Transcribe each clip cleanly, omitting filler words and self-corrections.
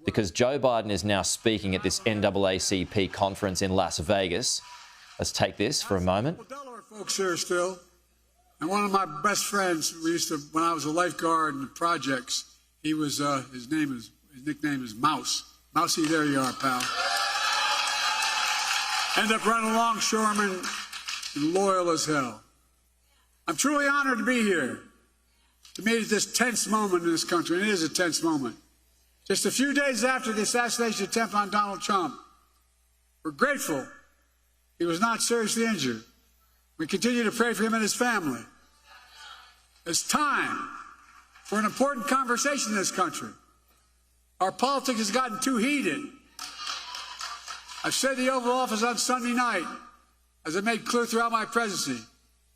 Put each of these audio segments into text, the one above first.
because Joe Biden is now speaking at this NAACP conference in Las Vegas. Let's take this for a moment. Delaware folks here still. And one of my best friends, when I was a lifeguard in the projects, he was, his nickname is Mouse. Mousy, there you are, pal. End up running longshoreman and loyal as hell. I'm truly honored to be here, to meet at this tense moment in this country, and it is a tense moment. Just a few days after the assassination attempt on Donald Trump, we're grateful he was not seriously injured. We continue to pray for him and his family. It's time for an important conversation in this country. Our politics has gotten too heated. I've said in the Oval Office on Sunday night, as I made clear throughout my presidency,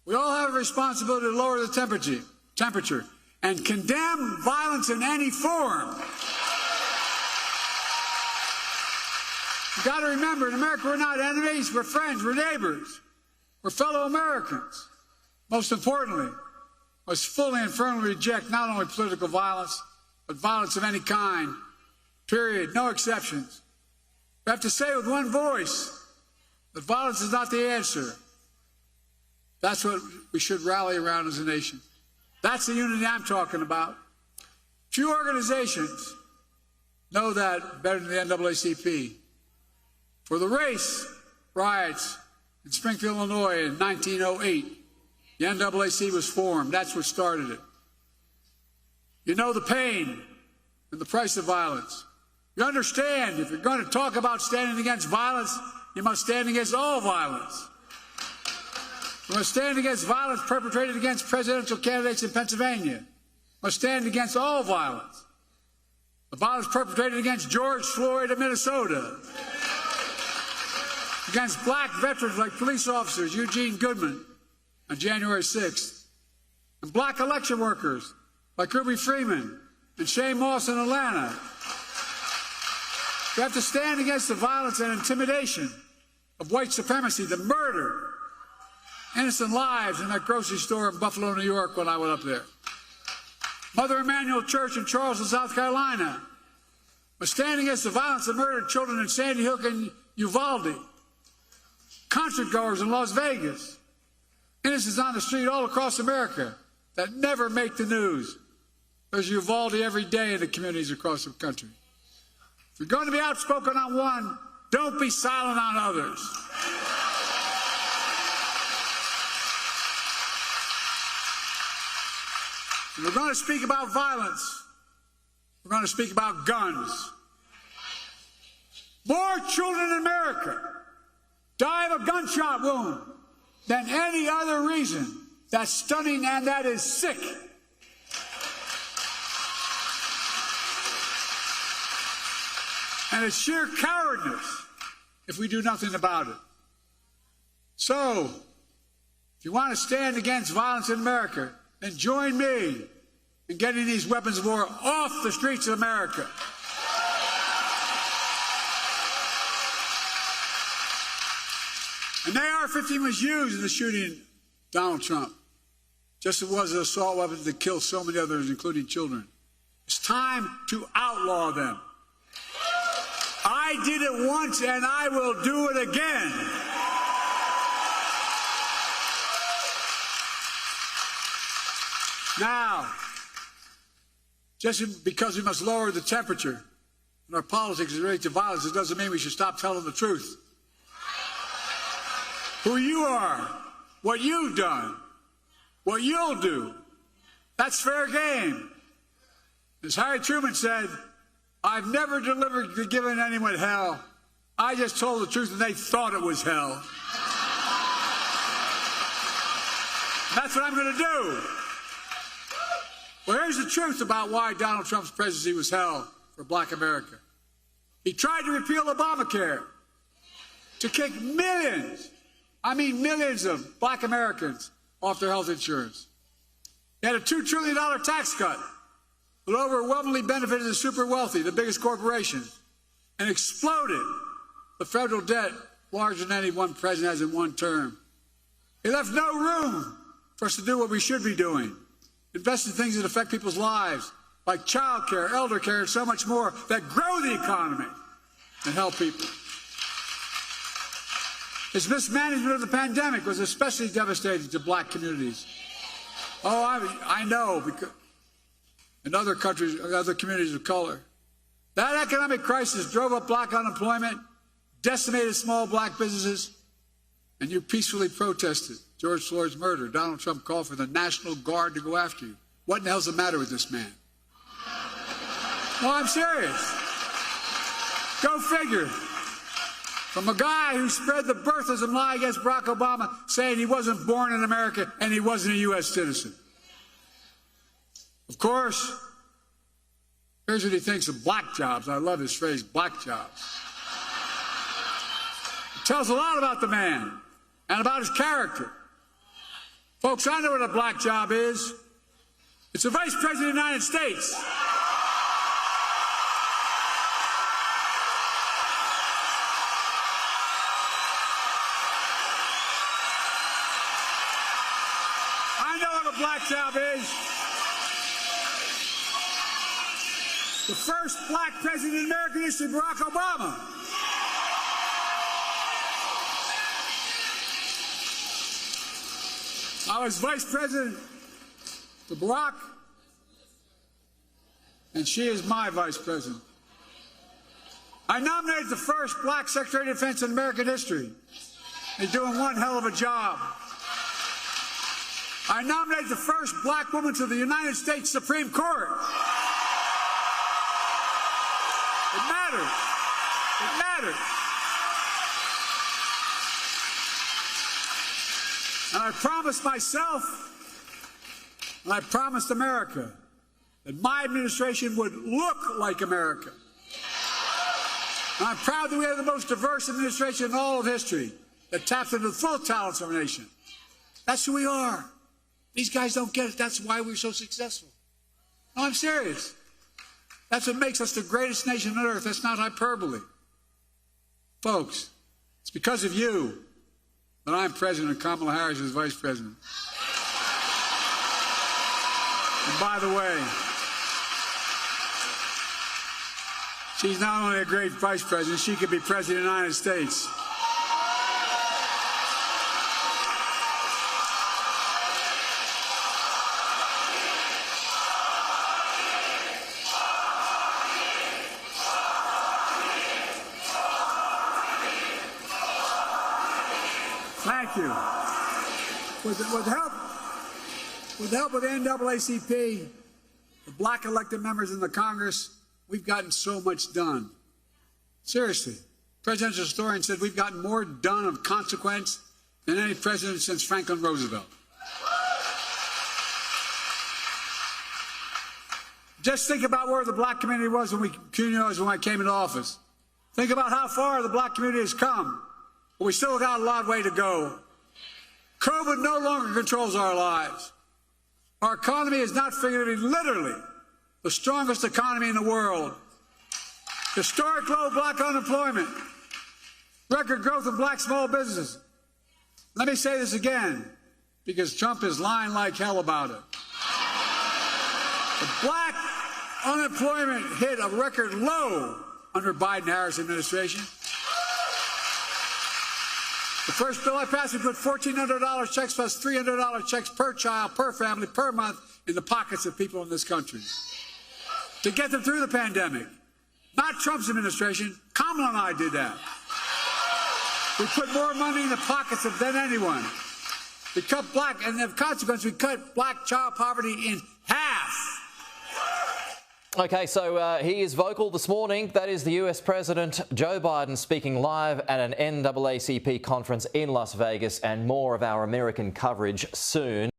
we all have a responsibility to lower the temperature and condemn violence in any form. You've got to remember, in America, we're not enemies, we're friends, we're neighbors, we're fellow Americans. Most importantly, must fully and firmly reject not only political violence, but violence of any kind, period, no exceptions. We have to say with one voice that violence is not the answer. That's what we should rally around as a nation. That's the unity I'm talking about. Few organizations know that better than the NAACP. For the race riots in Springfield, Illinois in 1908, the NAACP was formed. That's what started it. You know the pain and the price of violence. You understand if you're going to talk about standing against violence, you must stand against all violence. You must stand against violence perpetrated against presidential candidates in Pennsylvania. You must stand against all violence. The violence perpetrated against George Floyd of Minnesota. Against black veterans like police officers Eugene Goodman on January 6th. And black election workers like Ruby Freeman and Shane Moss in Atlanta. We have to stand against the violence and intimidation of white supremacy, the murder, innocent lives in that grocery store in Buffalo, New York when I went up there. Mother Emanuel Church in Charleston, South Carolina. We're standing against the violence of murdered children in Sandy Hook and Uvalde. Concert goers in Las Vegas. Innocents on the street all across America that never make the news. There's Uvalde every day in the communities across the country. If you're going to be outspoken on one, don't be silent on others. If we're going to speak about violence, we're going to speak about guns. More children in America die of a gunshot wound than any other reason. That's stunning and that is sick. And it's sheer cowardness if we do nothing about it. So, if you want to stand against violence in America, then join me in getting these weapons of war off the streets of America. An AR-15 was used in the shooting of Donald Trump, just as it was an assault weapon that killed so many others, including children. It's time to outlaw them. I did it once and I will do it again. Now, just because we must lower the temperature in our politics related to violence, it doesn't mean we should stop telling the truth. Who you are, what you've done, what you'll do, that's fair game. As Harry Truman said, I've never given anyone hell. I just told the truth and they thought it was hell. That's what I'm going to do. Well, here's the truth about why Donald Trump's presidency was hell for black America. He tried to repeal Obamacare to kick millions, I mean millions of black Americans off their health insurance. He had a $2 trillion tax cut that overwhelmingly benefited the super wealthy, the biggest corporations, and exploded the federal debt larger than any one president has in one term. He left no room for us to do what we should be doing. Invest in things that affect people's lives, like child care, elder care, and so much more that grow the economy and help people. His mismanagement of the pandemic was especially devastating to black communities. Oh, I know, because in other countries, other communities of color. That economic crisis drove up black unemployment, decimated small black businesses, and you peacefully protested George Floyd's murder. Donald Trump called for the National Guard to go after you. What in the hell's the matter with this man? No, I'm serious. Go figure. From a guy who spread the birtherism lie against Barack Obama, saying he wasn't born in America and he wasn't a U.S. citizen. Of course, here's what he thinks of black jobs. I love his phrase, black jobs. It tells a lot about the man and about his character. Folks, I know what a black job is. It's the Vice President of the United States. I know what a black job is. The first black president in American history, Barack Obama. I was vice president to Barack, and she is my vice president. I nominated the first black Secretary of Defense in American history. He's doing one hell of a job. I nominated the first black woman to the United States Supreme Court. It matters. It matters. And I promised myself, and I promised America, that my administration would look like America. And I'm proud that we have the most diverse administration in all of history that taps into the full talents of our nation. That's who we are. These guys don't get it. That's why we're so successful. No, I'm serious. That's what makes us the greatest nation on earth. That's not hyperbole. Folks, it's because of you that I'm president and Kamala Harris is vice president. And by the way, she's not only a great vice president, she could be president of the United States. Thank you. With the help of the NAACP, the black elected members in the Congress, we've gotten so much done. Seriously. Presidential historian said we've gotten more done of consequence than any president since Franklin Roosevelt. Just think about where the black community was when I came into office. Think about how far the black community has come. But we still got a long way to go. COVID no longer controls our lives. Our economy is not figuratively, literally, the strongest economy in the world. Historic low black unemployment. Record growth in black small businesses. Let me say this again, because Trump is lying like hell about it. The black unemployment hit a record low under Biden-Harris administration. The first bill I passed, we put $1,400 checks plus $300 checks per child, per family, per month in the pockets of people in this country to get them through the pandemic. Not Trump's administration. Kamala and I did that. We put more money in the pockets of than anyone. We cut black, and as a consequence, we cut black child poverty in half. Okay, so he is vocal this morning. That is the US President Joe Biden speaking live at an NAACP conference in Las Vegas, and more of our American coverage soon.